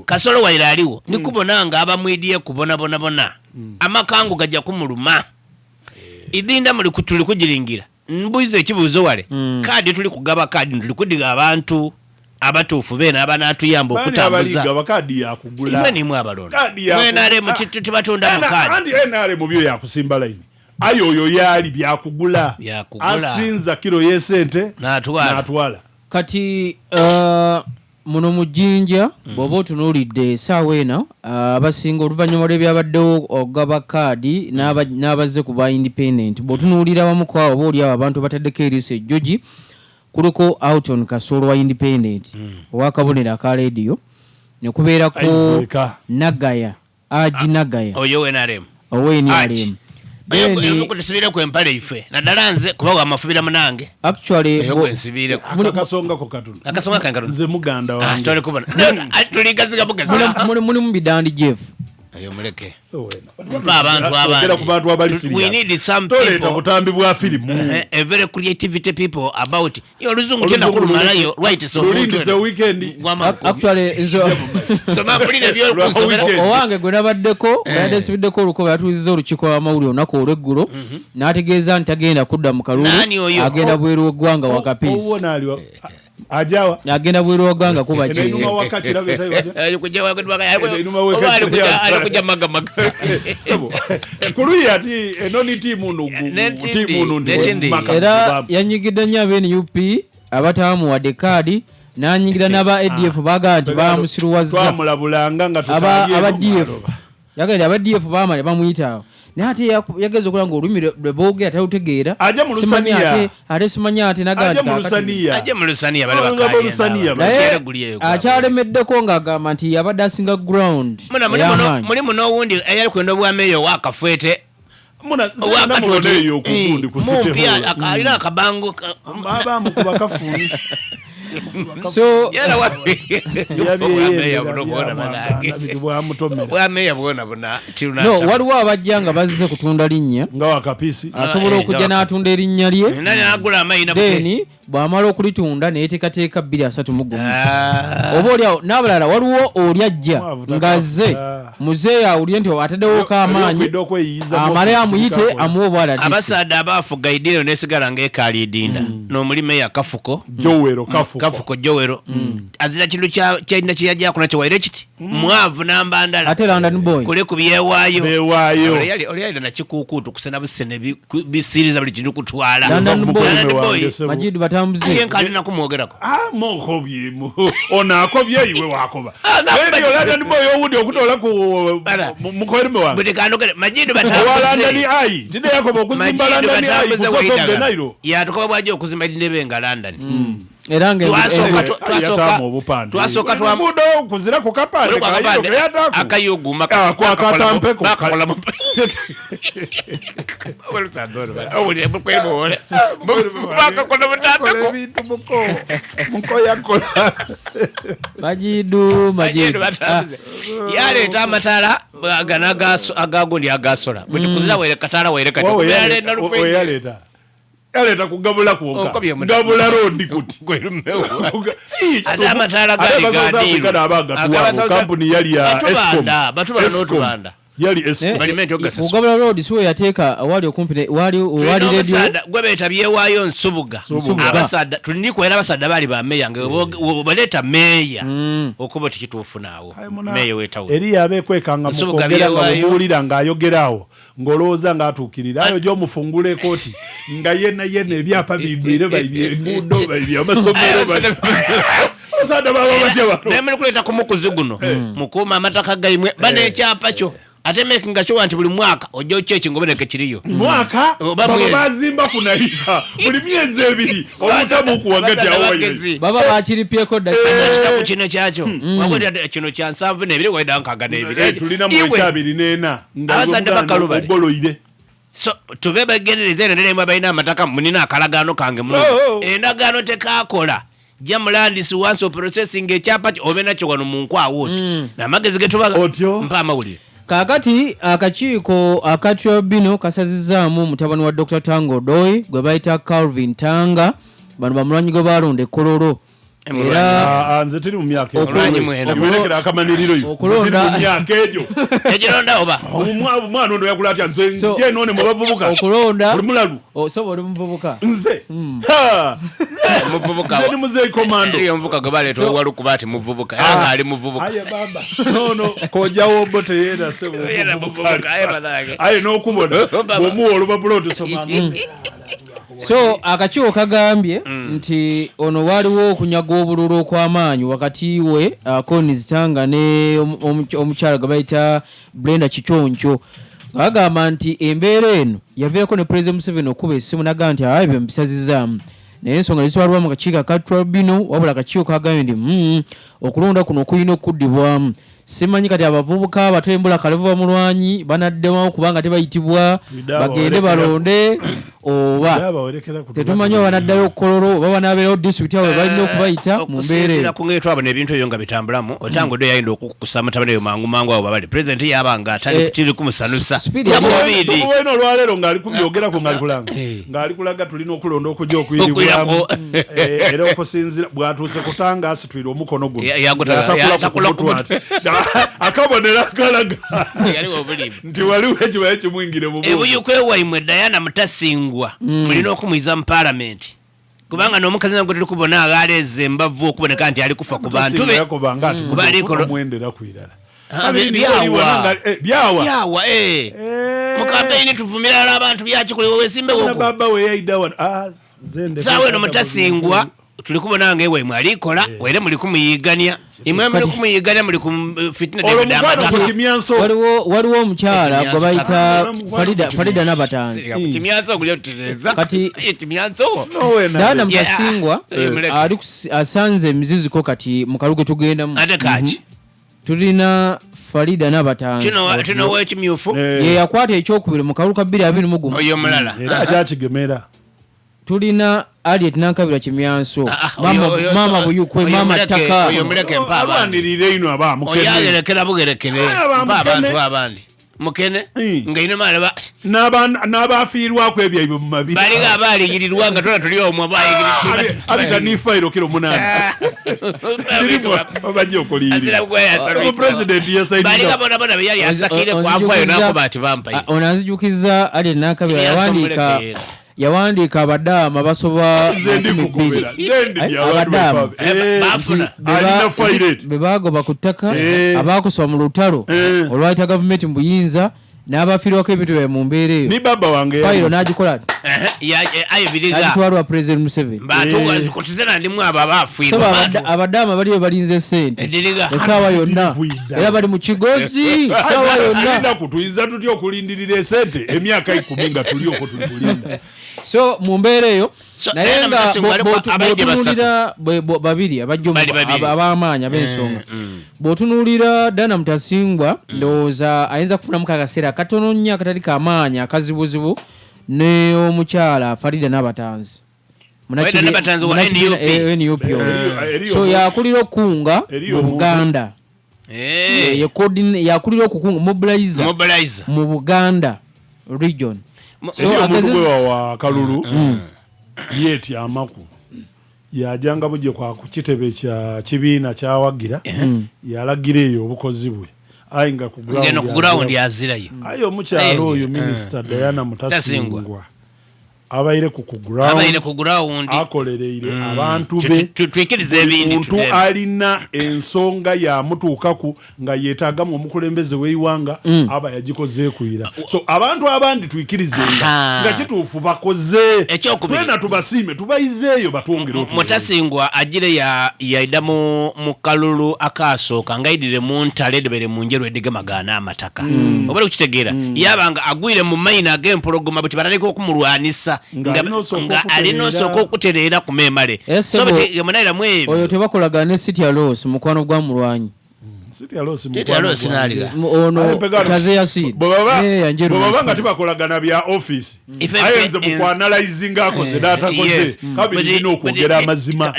Kasolo waira aliwo nikubonanga abamwidie kubona amakangu gajja kumuluma idinda muri kutuli kujiringira mbuize kibuzo wale kadi tuli kugaba kadi tuli kudiga abantu abatufu bena abanatu yambo kutambuza abakadi yakugula imani mwa balona mwenare mutiti batunda mukadi andi enare mubyo yakusimba line ayoyo yali byakugula asinza kilo yesente natwala kati muno mujinja bobo tunulidde sawena abasinga oluvanyuma lw'ebyabaddewo ogaba kadi n'abazze ku ba independent botunulira bamuko abo boli abo abantu bataddeko eriisa ejjogi kuliko Auton Kasolo wa independent owakabonera aka radio ne kubeerako Nagaya Aji Nagaya oyo wenarem Kusibire ku empale ife nadala nze kuba amafubira munange actually nsibire akasonga ko katuna akasonga kangaru nze muganda wange tole kubona tuligaziga bugazi muri mu bidandi Jeff ayo muleke abantu abandi we need some people kutambi bwa filimu a very creativity people about yo luzungu chenda kulumala yo right so the weekend actually so mapulire byo owange gwe nabaddeko yade sibiddeko oluko yatuliza olukiko amawuli onako olweggulo nategeeza ntagenda kudda mu kalulu agenda bweru ogwanga wakapisi ajawa agenda bweru ogwanga kuba ki inuma wakachira betayo kujja kujja maga sabo kuluya ati enoni timu ndi era yanyigidde nnyo abeni UP abatamu wadde kadi nanyigira n'aba ADF baga nti bamusiruwaza twamulabulanga nga aba DF yagenda aba DF bamale bamuyita nati yageze okulanga olumi lweboogera talutegeera aje mu lusaniya ate simanya ate nagandi aje mu lusaniya bale bakaya akyalemeddeko ng'agamba nti yabadde asinga ground mulimu n'owundi eyali kwenda obwameeyo wakafwete munamuloneeyo okugundi kusiteho alina akabango abamukuba kafuni so no waliwo abajja nga bazze kutunda linnya nga wakapisi asobola okujja n'atunda erinnya lye then bw'amala okulitunda neyeteekateeka 231 oba oliawo n'abalala waliwo oli ajja ng'azze muzeeyi awulire nti ataddewo amaanyi amale amuyite amuwe obwala abasaadde abaafuga idiiro nesigala ng'ekaali edinda n'omulimu akafuko kafuko jowero azira kintu kyalina kyeyajjaako kyewaire kiti mwavu nambandala ate London boy kule ku byewaayo oli yalina nakikuukuutu kusena busene bisiriza buli kintu kutwala London boy Majid batambuze yenkalina kumwogerako mokobyemu onakobye iwe wakoba eyo London boy owundi okutola ku mukoerme wange butikandokere Majid batambuze London ai tinde yakoba okuzimba London ai kusosodde nairo yatukoba bwaje okuzimba itinde nga London erange twasoka mudo kuzira ku kapande akayoguma kwa katampe ko kala wala sadoro awuli mkwebo wala baka kono mutata bintu muko yakola Majidu yale tamatala agagondi agasola butikuzira wele katala wele kati yale nalufe yaleta aleta kugabula kuoka gabula rondi kuti amatala gali abaga company yali ya Escom yali Escom ugabula road so yateeka awali okumpi wali radio gwebeta byewaayo nsubuga abasada tuliniko era abasada bali ba meya baleta meya okuba tikituufu naawo meya wetawo eri yabekwekanga mukogera nga bulira nga ayogerawo ngolooza nga atukirira ayo jo mufungule koti nga yena ebyapa bibire bayibye ngudo bayibye amasomero abasada baba batya nemere kuleta kumukuzi guno mukuma amataka gaimwe bane ekyapa kyo ate making sure anti buli mwaka ojo chechi ngoboneke kiriyo mwaka baba bazimba kunalika buli myezi ebiri omutamu kuwagati awoye baba bakiripyeko dakika kino kyacho wabodi kino kya 7 nebiri waida nkaga nebiri tulina mu 2 abasande bakalubale boloide so tubeba genereze nene mbaina amataka munina akalagano kange muno endagano tekakola jamulandisi once processing ekyapa obena kyo wano munkwa woti na magezi getubaga mpa amawulire kakati akakiiko akatyo bino kasazizaamu mutabani wa Dr. Tango Doi gwe bayita Calvin Tanga bano bamulwanyi gwe balonda Kololo era nze tiri mu myaka Okulonda akamaniriro yo okulonda mu myaka egyo egironda oba omwana ondo yakula atya nze nje none mu bavubuka okulonda oli mulalu osobola oli muvubuka nze muvubuka nze ni muzeeyi komando iyo omuvubuka gwe baleeta owalu kuba ati muvubuka era ng'ali muvubuka aye baba nono kojawo bo teyeera se Era muvubuka aye banange aye n'okubona bw'omuwa olubabula tosomanga so akakiiko kagambye nti ono waaliwo okunyaga obululu okw'amaanyi wakati we Collins Tanga ne omukyala gwe bayita Brenda Kichoncho agamba nti embeera eno yaveeko ne President Museveni okuba essimu naga nti ebyo mbisazizaamu naye ensonga nezitwalibwa mu kakiiko aka tribunal wabula akakiiko kagambye nti okulonda kuno kulina okuddibwamu simanyi kati abavubuka abatembula kalevu mulwanyi banaddemawo kubanga tebayitibwa bagende balonde oba tetumanyi oba banaddayo okukololo oba banaabeerawo disitulikiti awo balina okubayita mu mbeera eyo kungeetwa abo n'ebintu ebyo nga bitambulamu Otango Odo yayinza okukusa mutabani eyo mangu abo babali pulezidenti yabanga atali kumusanusa wena olwaleero ng'ali kubyogerako ng'ali kulanga ng'ali kulaga tulina okulonda okujja okuyiribwamu era okusinzira bw'atuuse kutanga asitwire omukono guno yatakula kumutwe akabonera akalaga nti waliwo ekibaye kimwingire mu ebuyukwewaimwe Diana Mutasingwa mulina okumuyiza mu palamenti kubanga n'omukazi nagwe tuli kubona agaleeza embavu okuboneka nti ali kufa ku bantu be omwendera kwirala byawa mu kampeyini tuvumira abantu byakikolewe wesimbewo baba weyayiddawa saawa eno Mutasingwa tuli kubona nga ewe mwalikola were muli kumuyigania imwe muli kumuyigania muli ku fitna waliwo omukyala gwe bayita Farida Nabatanzi kimyanso okulyotereza kati kimyanso Diana Mutasingwa ali asanze emiziziko kati mu kaluge tugendamu ate kaki tulina Farida Nabatanzi tino wekimyufu ye yakwata ekyokubiri mu kaluka 221 oyo mulala era ajakigemera tulina Aliet Nankabira Kimyanso mama buyukwe mama Taka oyo muleke empa abandirire ino abamukene oyagerekera bugerekere abantu abandi mukene nga ine mala n'abafiirwako ebyo ebyo mu mabiri baliga abaaliyirirwa nga tola tuli omwo abita nifairo kiro munana bajja okuliyirira pulezidenti baliga bona beyali asakire kwampayo nakuba ati bampayo onanzijukiza Aliet Nankabira yawandiika abadaama basoba bebagoba ku ttaka abakusaba mu lutalo olwayita gavumenti mu buyinza n'abafiirwako ebintu byabe mu mbeera eyo ni baba wange fayiro n'agikola agitwalwa President Museveni abadaama baliyo balinze sente esaawa yonna era bali mu kigozi esaawa yonna tuyinza tutya okulindirira esente emyaka 10 nga tuli okwo tuli kulinda so mu mbeera eyo naye nga bw'otunuulira babiri ab'amaanyi ab'ensonga bw'otunuulira Diana Mutasingwa ndowooza ayinza kufunamu akaseera katono nnyo akatali k'amaanyi akazibuzibu ne omukyala Farida Nabatanzi NUP so yakulira okukunga mu Buganda yakulira okukunga mobilizer mu Buganda region omuntu wa Kalulu yeti amaku yajanga buje kwa kukitebe kya kibiina kyawagira yalagira eyo obukozi bwe ayinga ku ground yazirayo ayo mukyalo oyo Minister Diana Mutasingwa abaire ku ground akolereire abantu be twikirize ebintu alina ensonga ya mutuukaku nga yeetagamu omukulembeze w'eiwanga aba yagikoze kuira so abantu abandi twikirizenga nga kituufu bakoze twena tubasiime tubayizeeyo batwongere Mutasingwa agire yaida mu kalulu akasooka ngayidire mu ntale debere mu njeru edige magana amataka obali kukitegeera yabanga agwire mu mayina ag'empologoma buti bataleka okumulwanisa nga alinosoka okutereera ku memale oyo tebakolagana ne City Loss mukwano gwa mulwanyi ono Tazeyasid bwebabanga tibakolagana bya office ayenze mu kwanalizinga akoze datakoze kabiri ino okwogera amazima